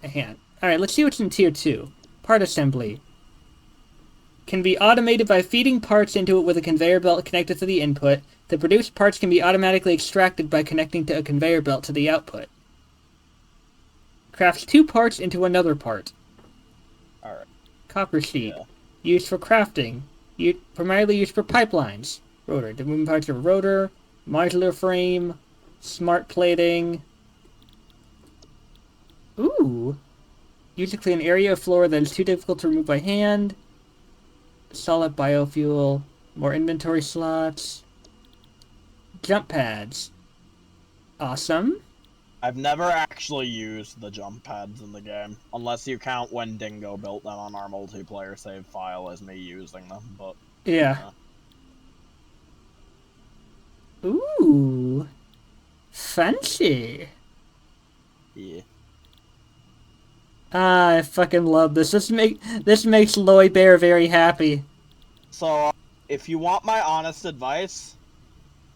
a hand. Alright, let's see what's in Tier 2. Part assembly. Can be automated by feeding parts into it with a conveyor belt connected to the input. The produced parts can be automatically extracted by connecting to a conveyor belt to the output. Crafts 2 parts into another part. Alright. Copper sheet. Yeah. Used for crafting. Primarily used for pipelines. Rotor. The moving parts are rotor, modular frame, smart plating. Ooh. Used to clean an area of floor that is too difficult to remove by hand. Solid biofuel. More inventory slots. Jump pads. Awesome. I've never actually used the jump pads in the game, unless you count when Dingo built them on our multiplayer save file as me using them, but... Yeah. Ooh. Fancy. Yeah. Ah, I fucking love this. This makes Loy Bear very happy. So, if you want my honest advice,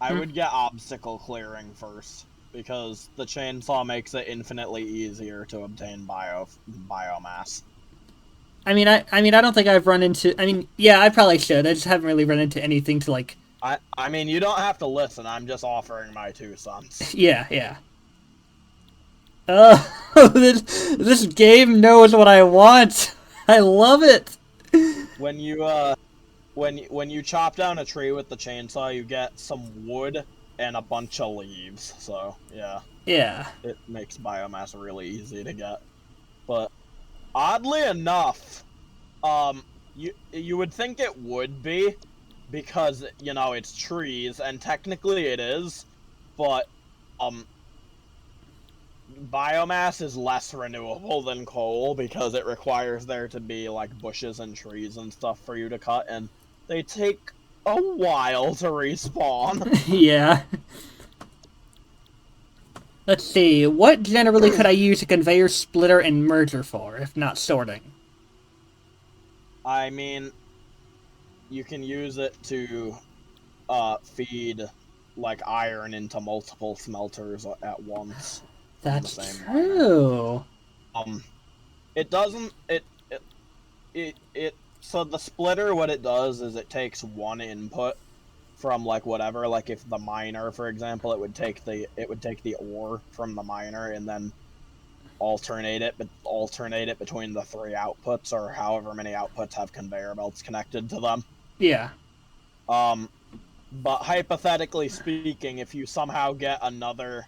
I would get obstacle clearing first, because the chainsaw makes it infinitely easier to obtain biomass. I mean, I don't think I've run into. I mean, yeah, I probably should. I just haven't really run into anything to like. I mean, you don't have to listen. I'm just offering my 2 cents. Yeah, yeah. Oh, this game knows what I want. I love it. When you when you chop down a tree with the chainsaw, you get some wood and a bunch of leaves. So yeah, Yeah. it makes biomass really easy to get. But oddly enough, you would think it would be, because you know it's trees, and technically it is, but biomass is less renewable than coal because it requires there to be like bushes and trees and stuff for you to cut, and they take a while to respawn. Yeah. Let's see. What generally could I use a conveyor splitter and merger for, if not sorting? I mean, you can use it to feed like iron into multiple smelters at once from the That's same miner. true. It doesn't it so the splitter, what it does is it takes one input from like whatever, like if the miner, for example, it would take the ore from the miner and then alternate it between the 3 outputs, or however many outputs have conveyor belts connected to them. Yeah. But hypothetically speaking, if you somehow get another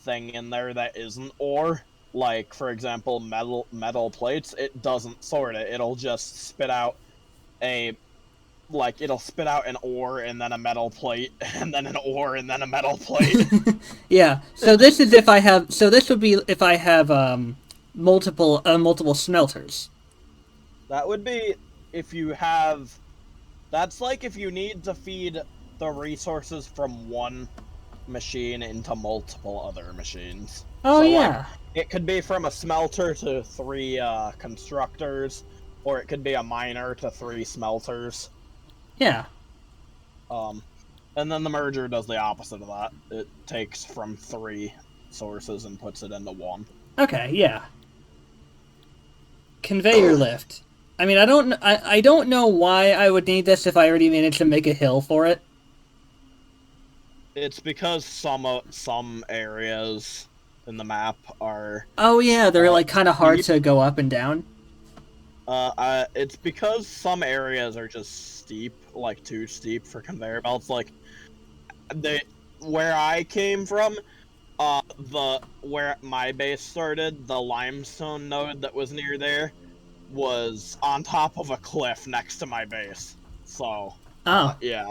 thing in there that isn't ore, like for example metal plates, it doesn't sort it. It'll just spit out it'll spit out an ore and then a metal plate and then an ore and then a metal plate. Yeah. So this is if I have. So this would be if I have multiple smelters. That would be if you have. That's like if you need to feed the resources from one machine into multiple other machines. Oh So, like, yeah. it could be from a smelter to 3 constructors, or it could be a miner to 3 smelters. Yeah. And then the merger does the opposite of that. It takes from 3 sources and puts it into 1. Okay. Yeah. Conveyor lift. I mean, I don't know why I would need this if I already managed to make a hill for it. It's because some areas in the map are Oh yeah, they're like kind of hard steep. to go up and down. It's because some areas are just steep, like too steep for conveyor belts. Like where I came from, where my base started, the limestone node that was near there was on top of a cliff next to my base. So, Oh. yeah.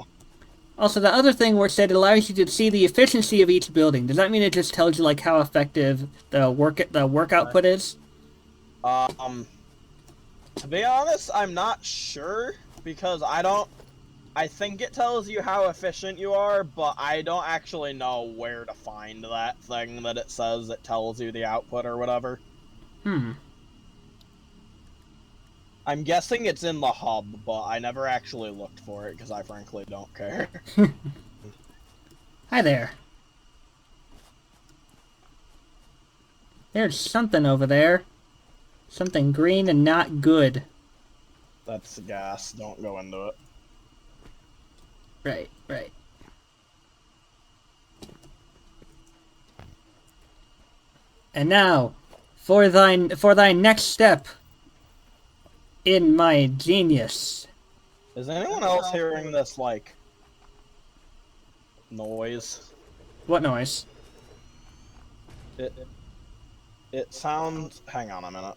Also, the other thing where it said it allows you to see the efficiency of each building. Does that mean it just tells you like how effective the work output is? Um, to be honest, I'm not sure, because I think it tells you how efficient you are, but I don't actually know where to find that thing that it says it tells you the output or whatever. Hmm. I'm guessing it's in the hub, but I never actually looked for it because I frankly don't care. Hi there. There's something over there. Something green and not good. That's gas. Don't go into it. Right, right. And now, for thy next step in my genius. Is anyone else hearing this, like, noise? What noise? It sounds... Hang on a minute.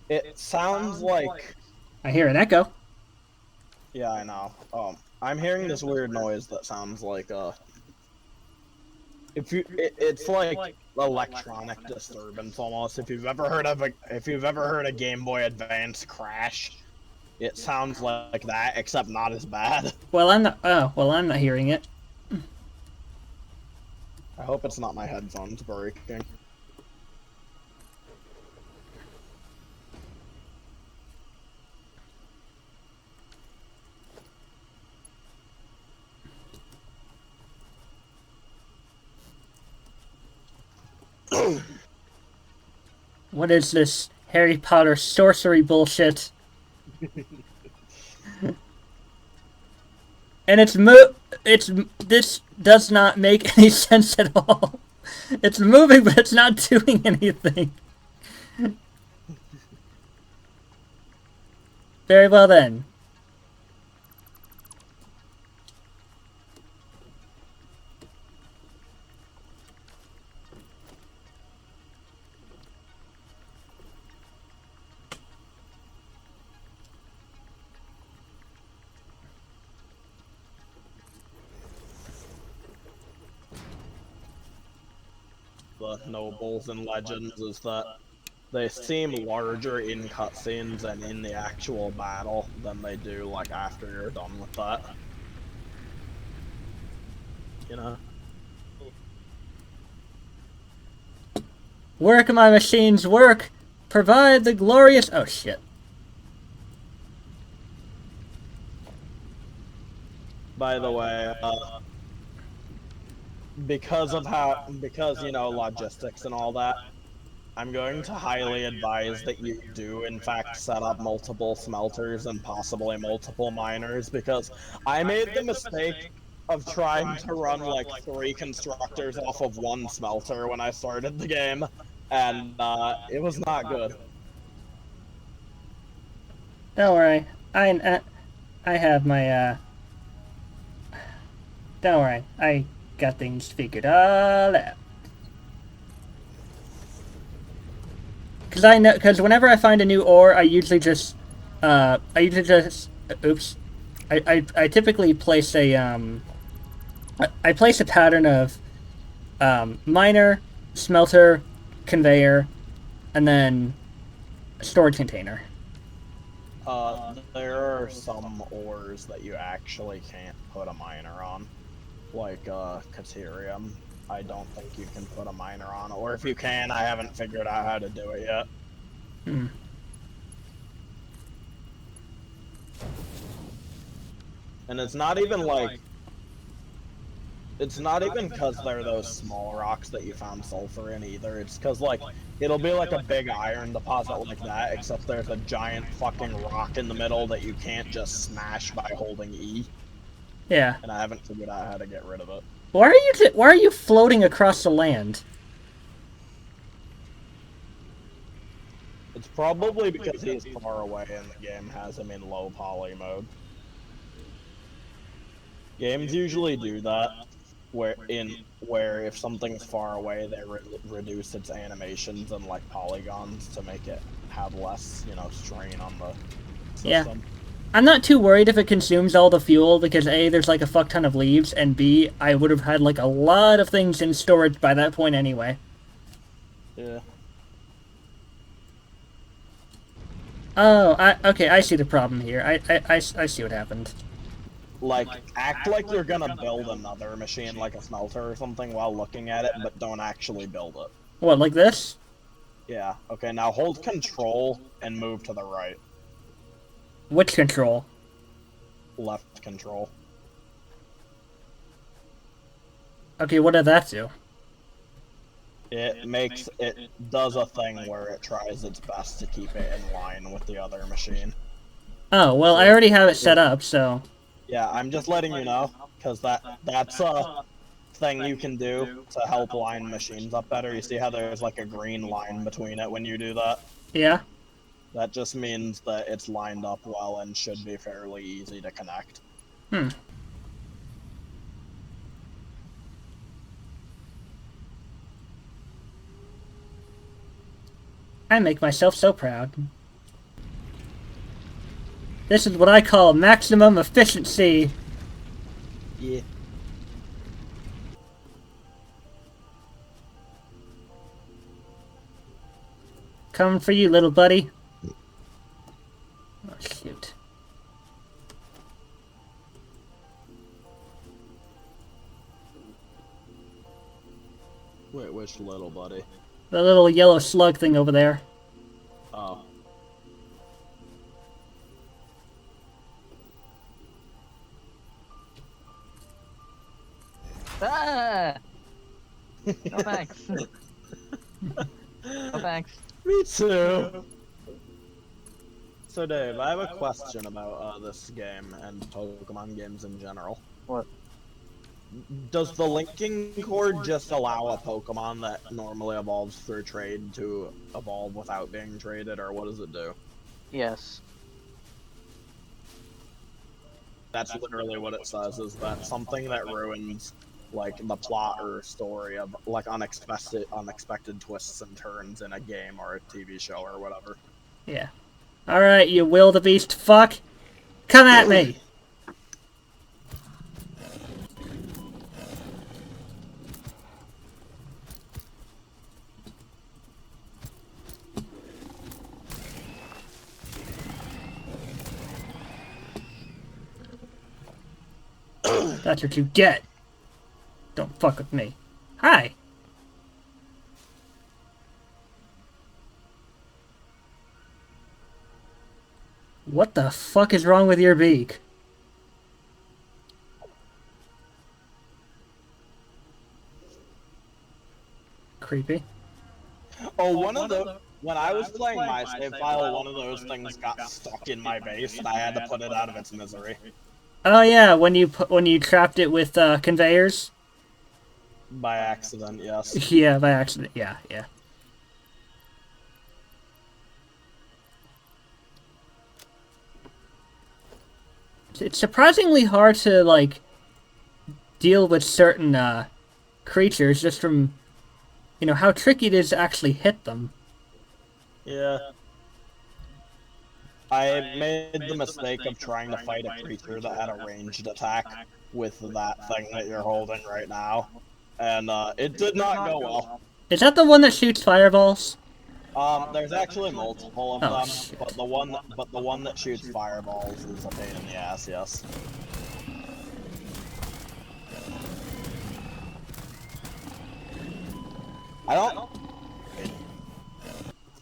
It sounds like... I hear an echo. Yeah, I know. I'm hearing this weird noise that sounds like, it's like electronic disturbance almost. If you've ever heard a Game Boy Advance crash, it sounds like that, except not as bad. Well, I'm not. Oh, well, I'm not hearing it. I hope it's not my headphones breaking. What is this Harry Potter sorcery bullshit? And this does not make any sense at all. It's moving, but it's not doing anything. Very well then. The nobles in Legends is that they seem larger in cutscenes and in the actual battle than they do, like, after you're done with that. You know? Work, my machines, work! Provide the glorious... Oh, shit. By the way, because, you know, logistics and all that, I'm going to highly advise that you do, in fact, set up multiple smelters and possibly multiple miners, because I made the mistake of trying to run, like, 3 constructors off of 1 smelter when I started the game, and, it was not good. Don't worry. I have my, Don't worry. I got things figured all out. Because whenever I find a new ore, I usually just, oops. I typically place I place a pattern of, miner, smelter, conveyor, and then storage container. There are some ores that you actually can't put a miner on, like, Caterium. I don't think you can put a miner on, or if you can, I haven't figured out how to do it yet. Hmm. And it's not even like... It's not even because they're those small rocks that you found sulfur in either. It's because, like, it'll be like a big iron deposit like that, except there's a giant fucking rock in the middle that you can't just smash by holding E. Yeah. And I haven't figured out how to get rid of it. Why are you floating across the land? It's probably because he's far away and the game has him in low poly mode. Games usually do that, where if something's far away, they reduce its animations and, like, polygons to make it have less, you know, strain on the system. Yeah. I'm not too worried if it consumes all the fuel, because A, there's like a fuck ton of leaves, and B, I would have had like a lot of things in storage by that point anyway. Yeah. Oh, okay, I see the problem here. I see what happened. Like, act like you're gonna build another machine, like a smelter or something, while looking at it, but don't actually build it. What, like this? Yeah. Okay, now hold control and move to the right. Which control? Left control. Okay, what did that do? it does a thing where it tries its best to keep it in line with the other machine. Oh, well, I So, already have it set up, so... yeah, I'm just letting you know, because that's a thing you can do to help line machines up better. You see how there's like a green line between it when you do that? Yeah? That just means that it's lined up well and should be fairly easy to connect. Hmm. I make myself so proud. This is what I call maximum efficiency. Yeah. Coming for you, little buddy. Oh, shoot. Wait, which little buddy? The little yellow slug thing over there. Oh. Ah! No thanks. No thanks. Me too. So Dave, I have a question about this game and Pokemon games in general. What? Does the linking cord just allow a Pokemon that normally evolves through trade to evolve without being traded, or what does it do? Yes. That's literally what it says, is that something that ruins like the plot or story of like unexpected twists and turns in a game or a TV show or whatever. Yeah. Alright, you wildebeest fuck. Come at me! That's what you get. Don't fuck with me. Hi. What the fuck is wrong with your beak? Creepy. Oh, when I was playing my save file, one of those things got stuck in my base, and I had to put it out of its misery. Oh yeah, when you trapped it with conveyors. By accident, yes. Yeah, by accident. Yeah, yeah. It's surprisingly hard to like deal with certain creatures just from how tricky it is to actually hit them. Yeah. I made the mistake of trying to fight a creature that had a ranged attack with that thing that you're holding right now, and it did not go well. Is that the one that shoots fireballs? There's actually multiple of Oh them, shit. but the one that shoots fireballs is a pain in the ass, yes.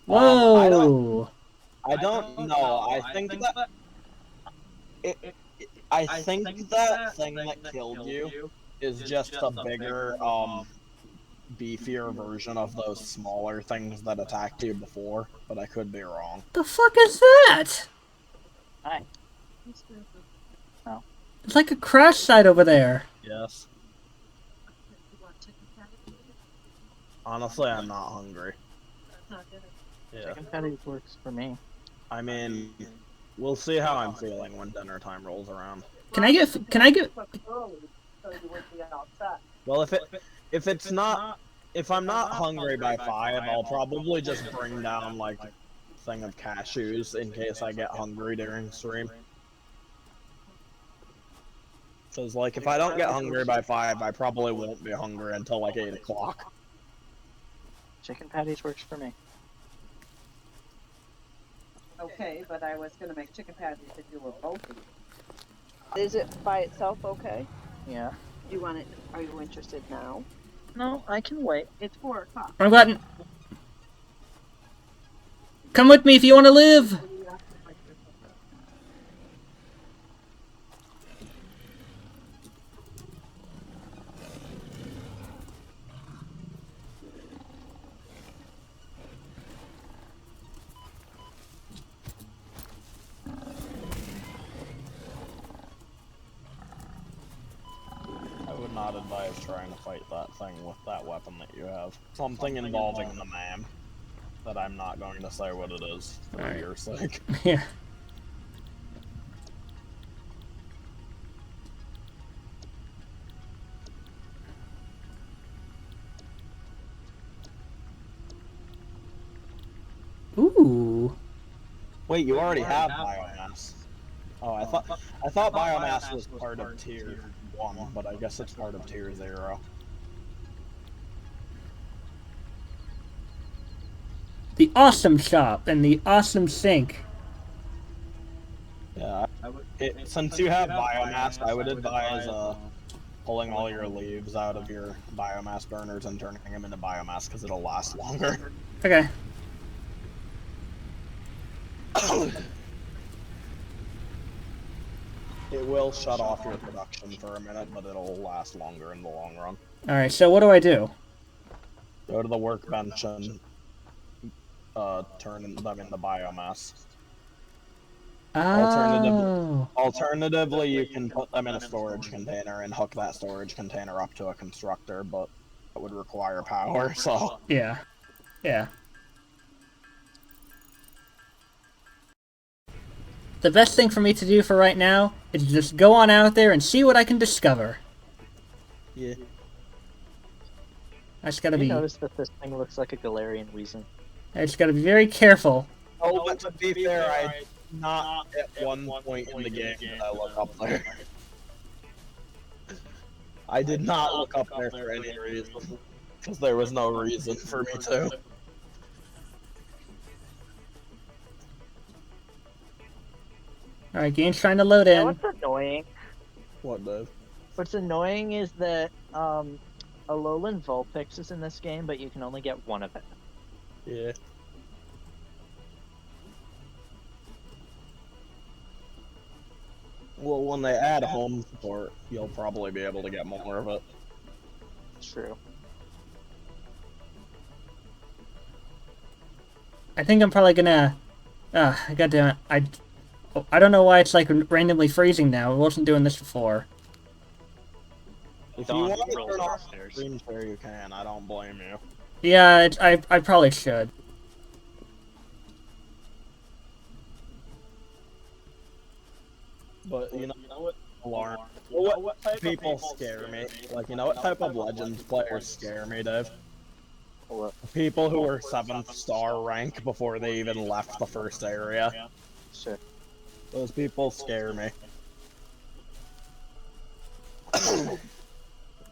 Whoa! I don't know. I think that thing that killed you is just a bigger, beefier version of those smaller things that attacked you before, but I could be wrong. The fuck is that? Hi. Oh. It's like a crash site over there. Yes. Honestly, I'm not hungry. Yeah. Chicken patties works for me. I mean, we'll see how I'm feeling when dinner time rolls around. Can I get Well, if I'm not hungry by 5, I'll probably just bring down like a thing of cashews in case I get hungry during stream. Because like if I don't get hungry by 5, I probably won't be hungry until like 8 o'clock. Chicken patties works for me. Okay, but I was gonna make chicken patties if you were both eating. Is it by itself okay? Yeah. You want it? Are you interested now? No, I can wait. It's 4 o'clock. wrong button? Come with me if you want to live. not advise trying to fight that thing with that weapon that you have. Something involving the man. That I'm not going to say what it is, for Alright. your sake. Yeah. Ooh. Wait, you already have biomass. Oh, I thought biomass was part of tier 1, but I guess it's part of tier 0. The awesome shop and the awesome sink. Yeah, since you have biomass, I would advise pulling all your leaves out of your biomass burners and turning them into biomass because it'll last longer. Okay. It will shut off your production for a minute, but it'll last longer in the long run. Alright, so what do I do? Go to the workbench and turn them into biomass. Oh. Alternatively, you can put them in a storage container and hook that storage container up to a constructor, but that would require power, so... Yeah. Yeah. The best thing for me to do for right now is just go on out there and see what I can discover. Yeah. I just gotta You be... notice that this thing looks like a Galarian Weezing. I just gotta be very careful. Oh, but to be fair, I not at one point in the game did I look up there. I did not look up there for any reason, because there was no reason for me to. Alright, game's trying to load You know in. what's annoying? What, Dave? What's annoying is that Alolan Vulpix is in this game, but you can only get one of it. Yeah. Well, when they add home support, you'll probably be able to get more of it. True. I think I'm probably gonna... goddamn it. I don't know why it's like randomly freezing now. It wasn't doing this before. If you want to turn off screen share, you can. I don't blame you. Yeah, I probably should. But you know what? Alarm. What type people scare me? Like, you know what type of Legends players scare me, Dave? What? People who were 7th star rank before they even left the first area. Sure. Those people scare me.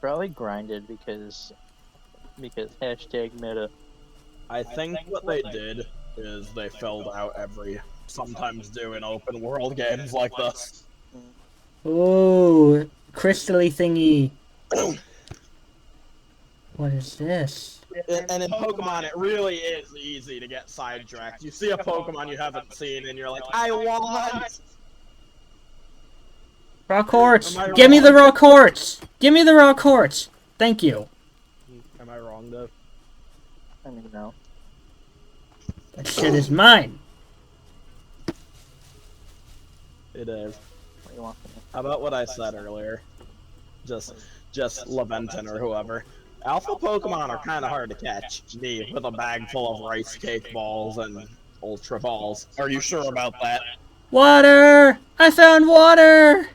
Probably grinded because hashtag meta. I think what they did is they filled out every... Sometimes do in open world games like this. Ooh, crystally thingy. What is this? And in Pokemon, it really is easy to get sidetracked. You see a Pokemon you haven't seen, and you're like, I want... Raw quartz! Am I Give me the wrong? raw quartz! Give me the raw quartz! Thank you. Am I wrong, Dave? I mean, no. That shit is mine. It is. What do you want from me? How about what I said earlier? Just Leventon or whoever. Alpha Pokemon are kind of hard to catch. Me, with a bag full of rice cake balls and ultra balls. Are you sure about that? Water! I found water!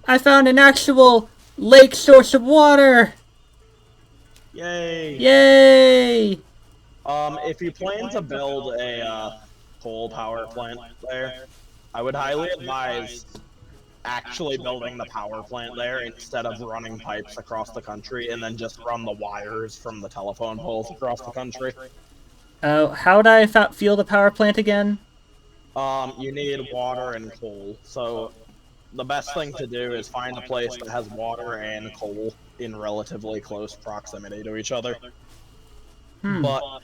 I found an actual lake source of water! Yay! Yay! If you plan to build a coal power plant there, I would highly advise actually building the power plant there instead of running pipes across the country and then just run the wires from the telephone poles across the country. How'd I fuel the power plant again? You need water and coal, so the best thing to do is find a place that has water and coal in relatively close proximity to each other. But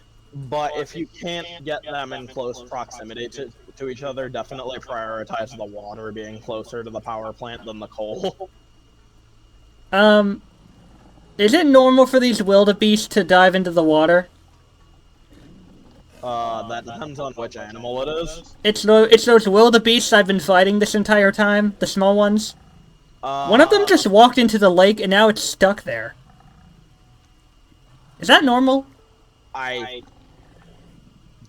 if you can't get them in close proximity to each other, definitely prioritize the water being closer to the power plant than the coal. Is it normal for these wildebeest to dive into the water? That depends on which animal it is. It's those wildebeests I've been fighting this entire time, the small ones. One of them just walked into the lake and now it's stuck there. Is that normal? I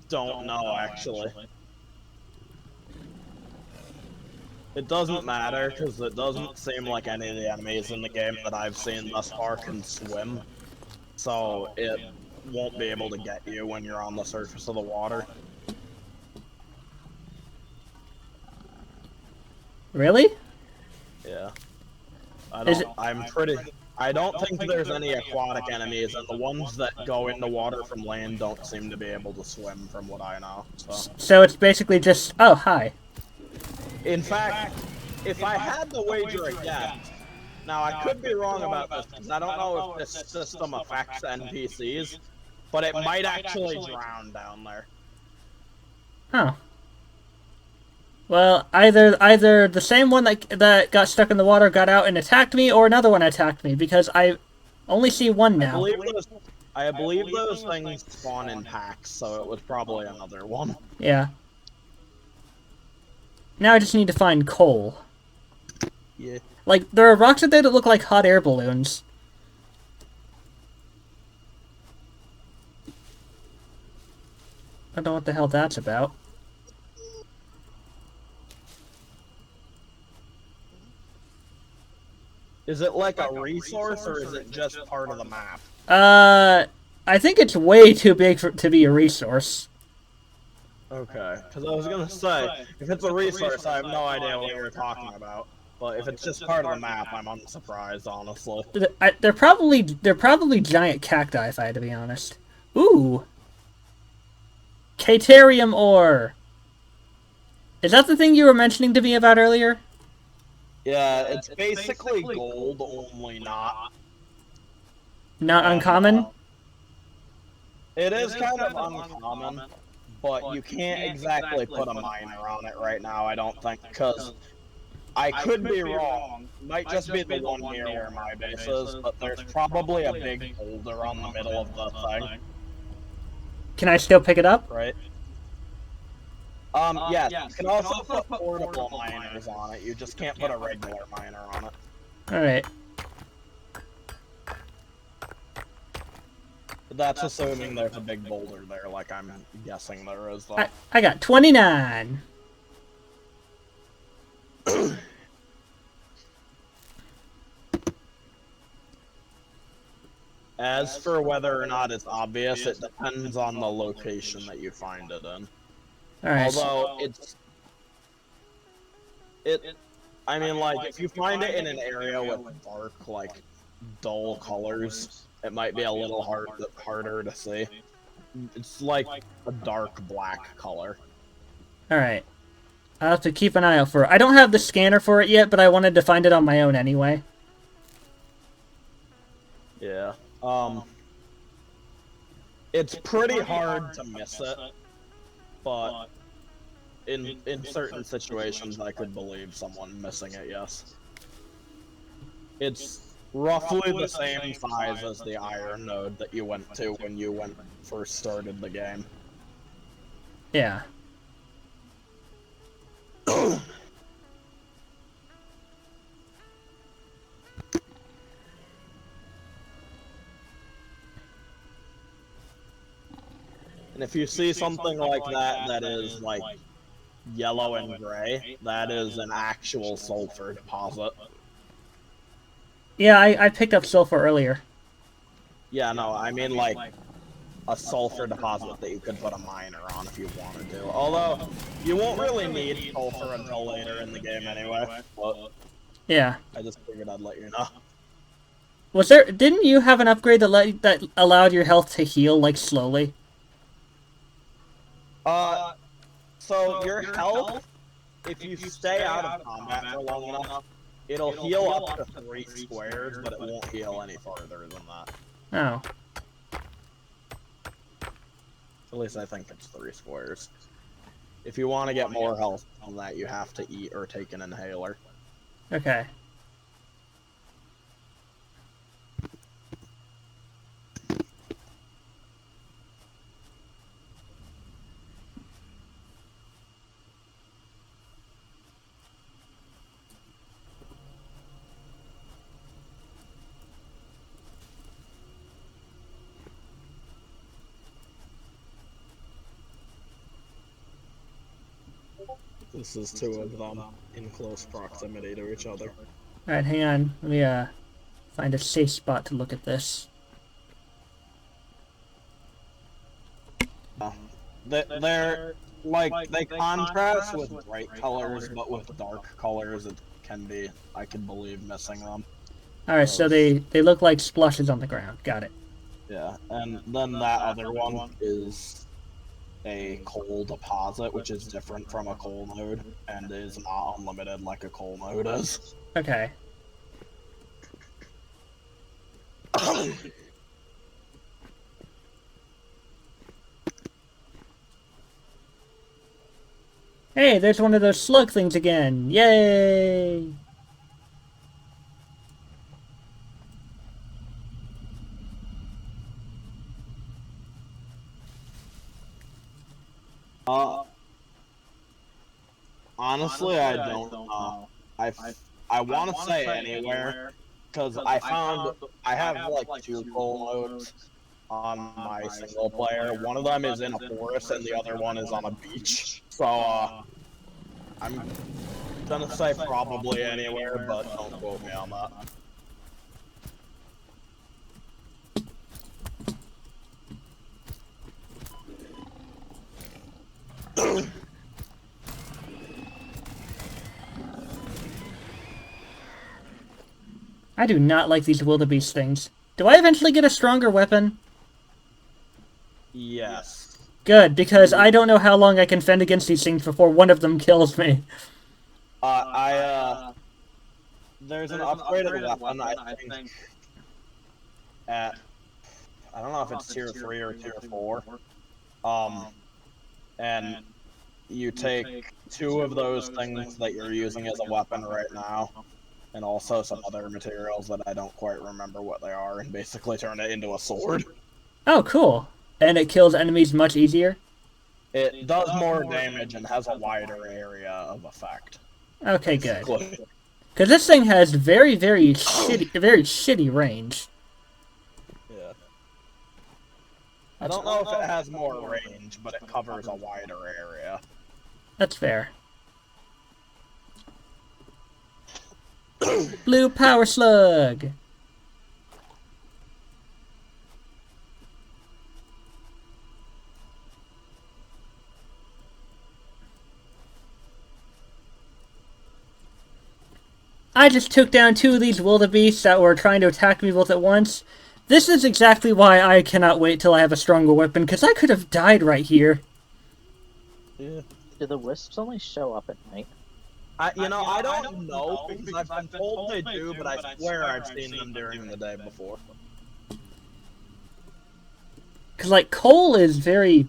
don't know, actually. It doesn't matter, because it doesn't seem like any of the enemies in the game that I've seen thus far can swim. So it won't be able to get you when you're on the surface of the water. Really? Yeah. Is it- I don't think there's any aquatic enemies, and the ones that go into water from land don't seem to be able to swim, from what I know. So it's basically just... Oh, hi. In fact, if I had to wager a guess, now I could be wrong about this, because I don't know if this system affects NPCs, but it might actually drown down there. Oh. Well, either the same one that got stuck in the water got out and attacked me, or another one attacked me, because I only see one now. I believe those things spawn in packs, so it was probably another one. Yeah. Now I just need to find coal. Yeah. Like, there are rocks out there that look like hot air balloons. I don't know what the hell that's about. Is it like a resource, or is it just part of the map? I think it's way too big to be a resource. Okay, because I was gonna say, if it's a resource, I have no idea what you're talking about. But if it's just part of the map, I'm unsurprised, honestly. They're probably giant cacti, if I had to be honest. Ooh. Caterium ore. Is that the thing you were mentioning to me about earlier? Yeah, it's basically gold, only not. Not uncommon? It is kind of uncommon, but you can't exactly put a miner on it right now, I don't think, because I could be wrong. Might just be the one near where my base is, but there's probably a big boulder on the middle of the thing. Can I still pick it up? Right? Yes, you can also put portable miners on it, you just can't put a regular miner on it. Alright. That's assuming there's a big boulder there, like I'm guessing there is, though. I got 29. As for whether or not it's obvious, it depends on the location that you find it in. Alright. Although, I mean, like, if you find it in an area with dark, like, dull colors, it might be a little harder to see. It's like a dark black color. Alright. I'll have to keep an eye out for it. I don't have the scanner for it yet, but I wanted to find it on my own anyway. Yeah. It's pretty hard to miss it, but in certain situations I could believe someone missing it, yes. It's roughly the same size as the iron node that you went to when you first started the game. Yeah. And if you see something like that is like yellow and gray, that is an actual sulfur deposit. Yeah, I picked up sulfur earlier. Yeah, no, I mean like a sulfur deposit that you could put a miner on if you wanted to. Although, you won't really need sulfur until later in the game anyway. But Yeah. I just figured I'd let you know. Didn't you have an upgrade that allowed your health to heal, like, slowly? So your health, if you stay out of combat for long enough, it'll heal up to 3 squares, but it won't heal any farther than that. Oh. At least I think it's 3 squares. If you want to get more health on that, you have to eat or take an inhaler. Okay. This is two of them in close proximity to each other. Alright, hang on. Let me find a safe spot to look at this. They're like they contrast with bright colors, but with dark colors, I can believe missing them. Alright, so they look like splashes on the ground. Got it. Yeah, and then that other one is a coal deposit, which is different from a coal node, and is not unlimited like a coal node is. Okay. Hey, there's one of those slug things again. Yay! Honestly, I don't know. I want to say anywhere, because I have like two coal nodes on my single player. One of them is in a forest, and the other one is on a beach. So, I'm gonna say probably anywhere, but don't quote me on that. I do not like these wildebeest things. Do I eventually get a stronger weapon? Yes. Good, because I don't know how long I can fend against these things before one of them kills me. There's an upgraded weapon, I think, at, I don't know if it's tier 3 or tier 4. And you take two of those things that you're using as a weapon right now, and also some other materials that I don't quite remember what they are, and basically turn it into a sword. Oh, cool. And it kills enemies much easier? It does more damage and has a wider area of effect. Okay, good. Because this thing has very shitty range. Yeah. I don't know if it has more range, but it covers a wider area. That's fair. Blue Power Slug! I just took down two of these wildebeests that were trying to attack me both at once. This is exactly why I cannot wait till I have a stronger weapon, because I could have died right here. Yeah. Do the wisps only show up at night? I don't know, because I've been told they do, but I swear I've seen them during the day before. Because, like, coal is very...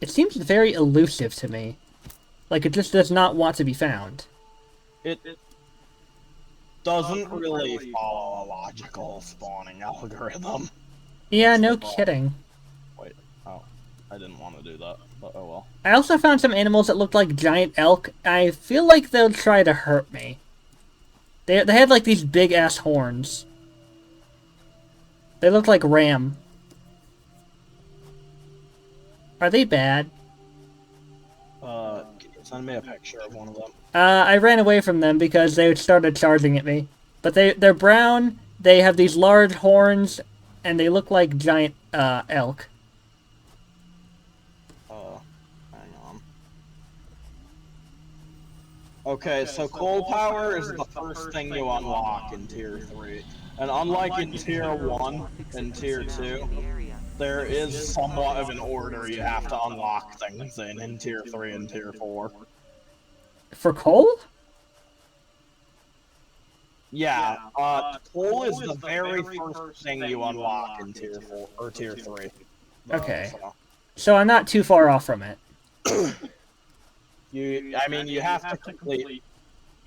It seems very elusive to me. Like, it just does not want to be found. It doesn't really follow a logical spawning algorithm. Yeah, no kidding. Wait, oh, I didn't want to do that, but oh well. I also found some animals that looked like giant elk. I feel like they'll try to hurt me. They had, like, these big-ass horns. They look like ram. Are they bad? Can you send me a picture of one of them? I ran away from them because they started charging at me. But they're brown, they have these large horns, and they look like giant, elk. Hang on. Okay, so coal power is the first thing you unlock in tier 3. And unlike in tier 1 and tier 2, there is somewhat of an order you have to unlock things in tier 3 and tier 4. For coal? Yeah, coal is the very first thing you unlock in tier 4 or tier 3. Okay. So I'm not too far off from it. You have to complete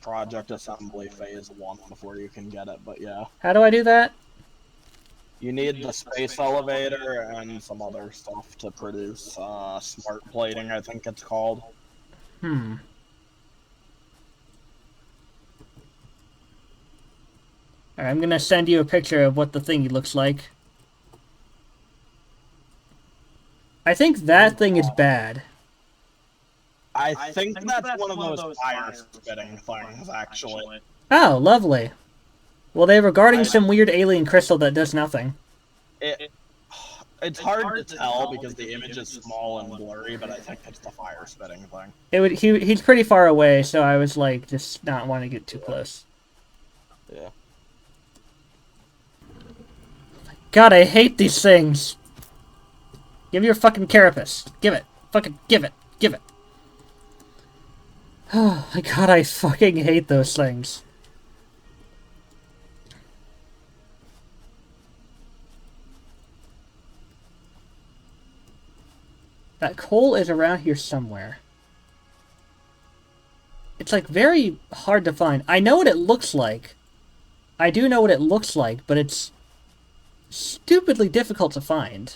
project assembly phase 1 before you can get it, but yeah. How do I do that? You need the space elevator and some other stuff to produce smart plating, I think it's called. Hmm. Alright, I'm gonna send you a picture of what the thing looks like. I think that thing is bad. I think that's one of those fire spitting things, actually. Oh, lovely. Well, they were guarding some weird alien crystal that does nothing. It's hard to tell because the image is small and blurry, but I think it's the fire spitting thing. He's pretty far away, so I was like, just not wanting to get too close. Yeah. God, I hate these things. Give me your fucking carapace. Give it. Fucking give it. Give it. Oh my god, I fucking hate those things. That coal is around here somewhere. It's like very hard to find. I know what it looks like. I do know what it looks like, but it's stupidly difficult to find.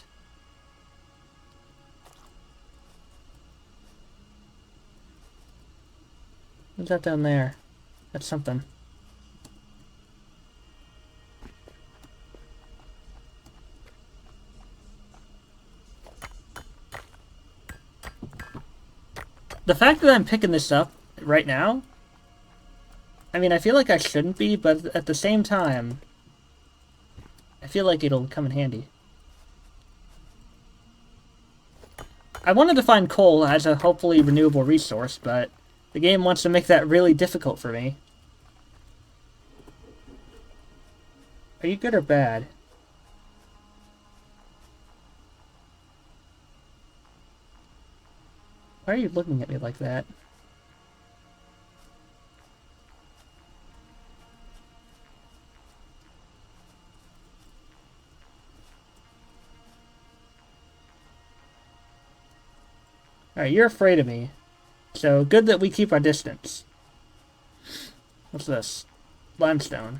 What's that down there? That's something. The fact that I'm picking this up right now, I mean, I feel like I shouldn't be, but at the same time, I feel like it'll come in handy. I wanted to find coal as a hopefully renewable resource, but the game wants to make that really difficult for me. Are you good or bad? Why are you looking at me like that? Alright, you're afraid of me. So, good that we keep our distance. What's this? Limestone.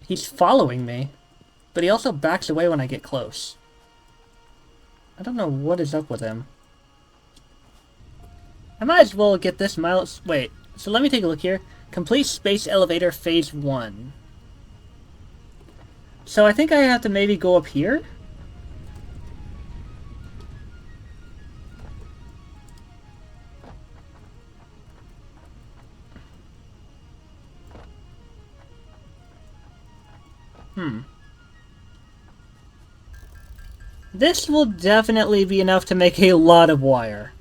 He's following me, but he also backs away when I get close. I don't know what is up with him. I might as well get this miles. Wait, so let me take a look here. Complete Space Elevator Phase 1. So I think I have to maybe go up here? This will definitely be enough to make a lot of wire.